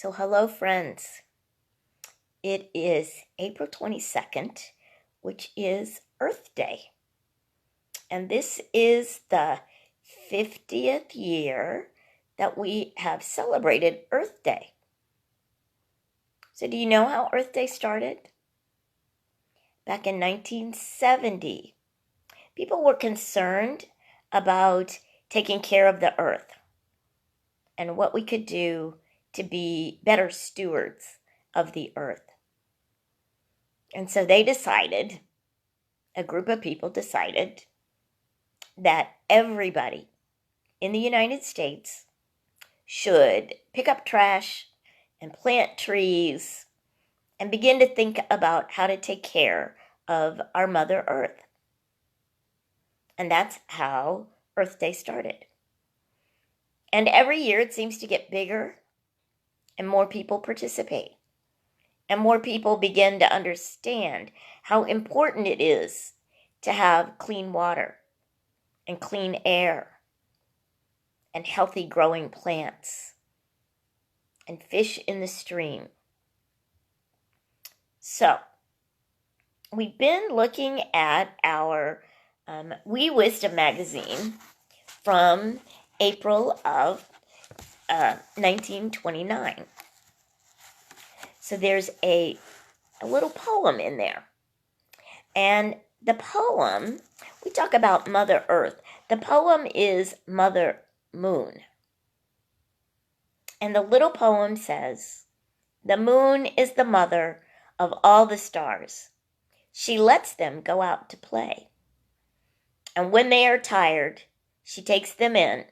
So, hello, friends. It is April 22nd, which is Earth Day. And this is the 50th year that we have celebrated Earth Day. So, do you know how Earth Day started? Back in 1970, people were concerned about taking care of the earth and what we could do to be better stewards of the earth. And so a group of people decided that everybody in the United States should pick up trash and plant trees and begin to think about how to take care of our Mother Earth. And that's how Earth Day started. And every year it seems to get bigger and more people participate. And more people begin to understand how important it is to have clean water and clean air and healthy growing plants and fish in the stream. So, we've been looking at our We Wisdom magazine from April of 1929. So there's a little poem in there. And the poem, we talk about Mother Earth. The poem is Mother Moon. And the little poem says, "The moon is the mother of all the stars. She lets them go out to play. And when they are tired, she takes them in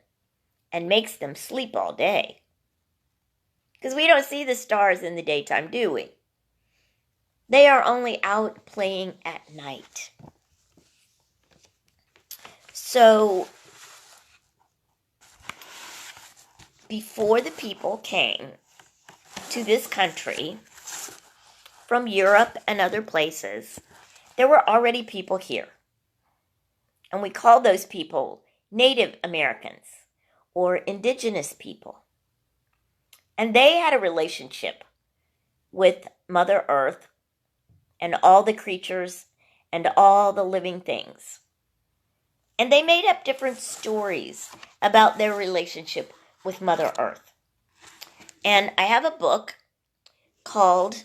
and makes them sleep all day." Because we don't see the stars in the daytime, do we? They are only out playing at night. So, before the people came to this country from Europe and other places, there were already people here. And we call those people Native Americans or indigenous people. And they had a relationship with Mother Earth and all the creatures and all the living things. And they made up different stories about their relationship with Mother Earth. And I have a book called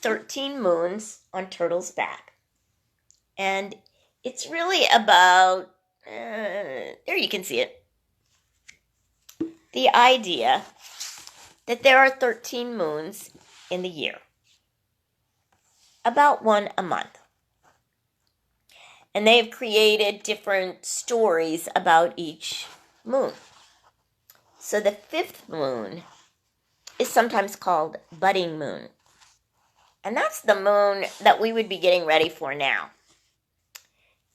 13 Moons on Turtle's Back. And it's really about, there you can see it, the idea that there are 13 moons in the year, about one a month. And they have created different stories about each moon. So the fifth moon is sometimes called budding moon. And that's the moon that we would be getting ready for now.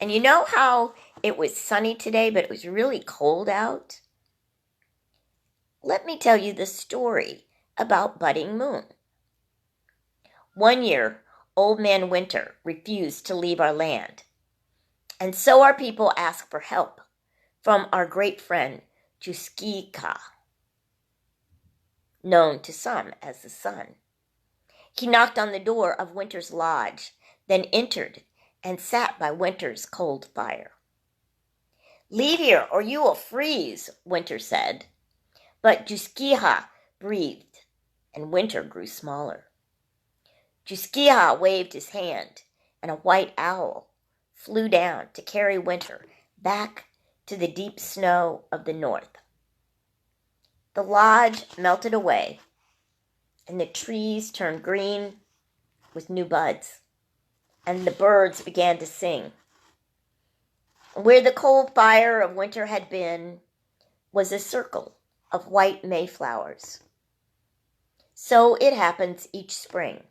And you know how it was sunny today, but it was really cold out? Let me tell you the story about budding moon. One year, Old Man Winter refused to leave our land. And so our people asked for help from our great friend, Juskika, known to some as the sun. He knocked on the door of Winter's lodge, then entered and sat by Winter's cold fire. "Leave here or you will freeze," Winter said. But Juskiha breathed, and Winter grew smaller. Juskiha waved his hand, and a white owl flew down to carry Winter back to the deep snow of the north. The lodge melted away, and the trees turned green with new buds, and the birds began to sing. Where the cold fire of Winter had been was a circle of white mayflowers. So it happens each spring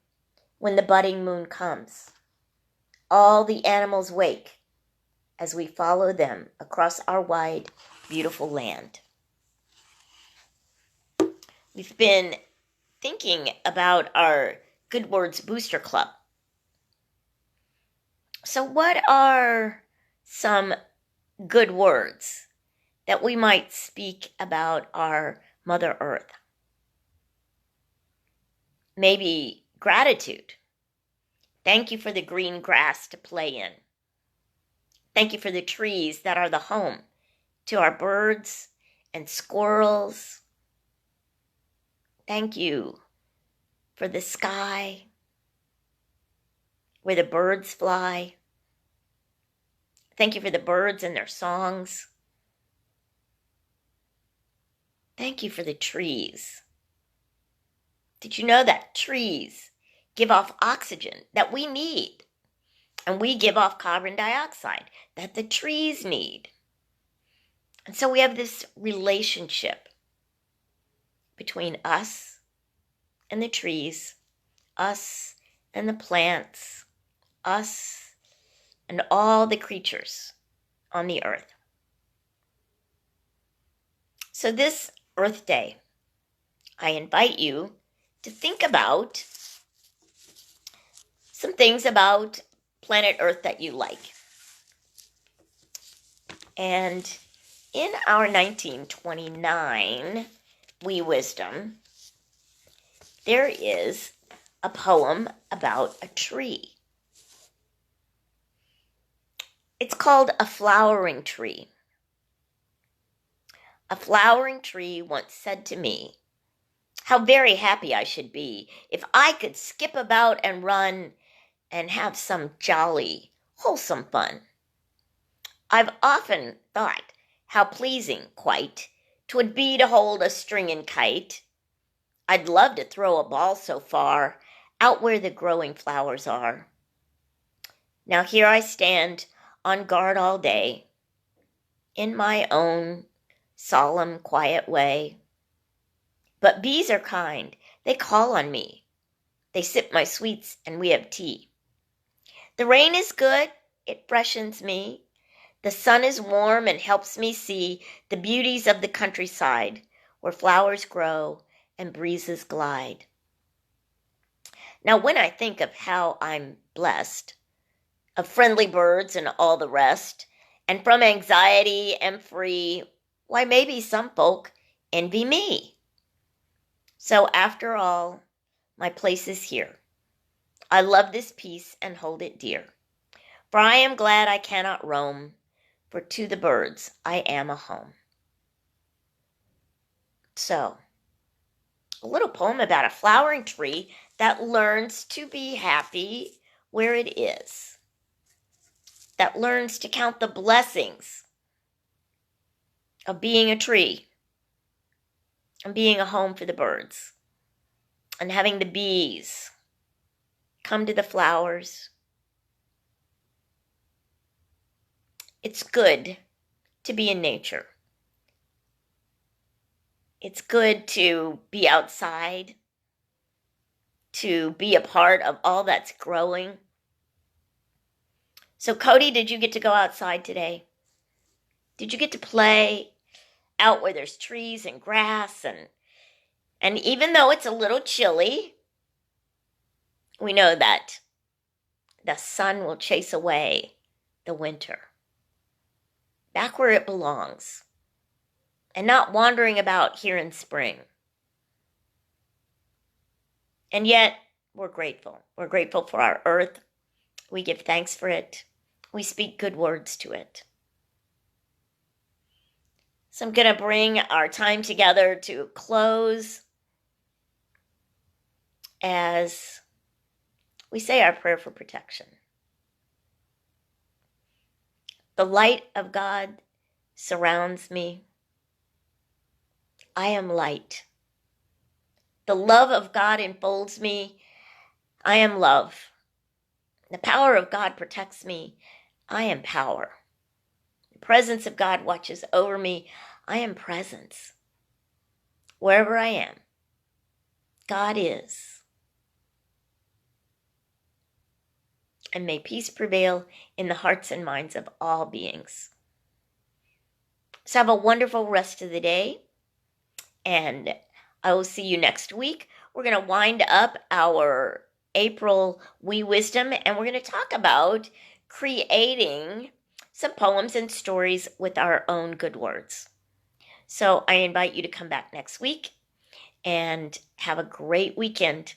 when the budding moon comes. All the animals wake as we follow them across our wide, beautiful land. We've been thinking about our Good Words Booster Club. So what are some good words that we might speak about our Mother Earth? maybe gratitude. Thank you for the green grass to play in. Thank you for the trees that are the home to our birds and squirrels. Thank you for the sky where the birds fly. Thank you for the birds and their songs. Thank you for the trees. Did you know that trees give off oxygen that we need? And we give off carbon dioxide that the trees need. And so we have this relationship between us and the trees, us and the plants, us and all the creatures on the earth. So this Earth Day, I invite you to think about some things about planet Earth that you like. And in our 1929 Wee Wisdom, there is a poem about a tree. It's called A Flowering Tree. A flowering tree once said to me, "How very happy I should be if I could skip about and run and have some jolly, wholesome fun. I've often thought how pleasing, quite, 'twould be to hold a stringin' kite. I'd love to throw a ball so far out where the growing flowers are. Now here I stand on guard all day, in my own solemn, quiet way. But bees are kind, they call on me. They sip my sweets and we have tea. The rain is good, it freshens me. The sun is warm and helps me see the beauties of the countryside, where flowers grow and breezes glide. Now when I think of how I'm blessed, of friendly birds and all the rest, and from anxiety am free, why maybe some folk envy me. So after all, my place is here. I love this peace and hold it dear. For I am glad I cannot roam, for to the birds I am a home." So, a little poem about a flowering tree that learns to be happy where it is, that learns to count the blessings of being a tree and being a home for the birds and having the bees come to the flowers. It's good to be in nature. It's good to be outside, to be a part of all that's growing. So Cody, did you get to go outside today? Did you get to play out where there's trees and grass? And even though it's a little chilly, we know that the sun will chase away the winter back where it belongs and not wandering about here in spring. And yet, we're grateful. We're grateful for our earth. We give thanks for it. We speak good words to it. So I'm going to bring our time together to a close as we say our prayer for protection. The light of God surrounds me. I am light. The love of God enfolds me. I am love. The power of God protects me. I am power. The presence of God watches over me. I am presence. Wherever I am, God is. And may peace prevail in the hearts and minds of all beings. So have a wonderful rest of the day, and I will see you next week. We're going to wind up our April Wee Wisdom, and we're going to talk about creating some poems and stories with our own good words. So I invite you to come back next week and have a great weekend.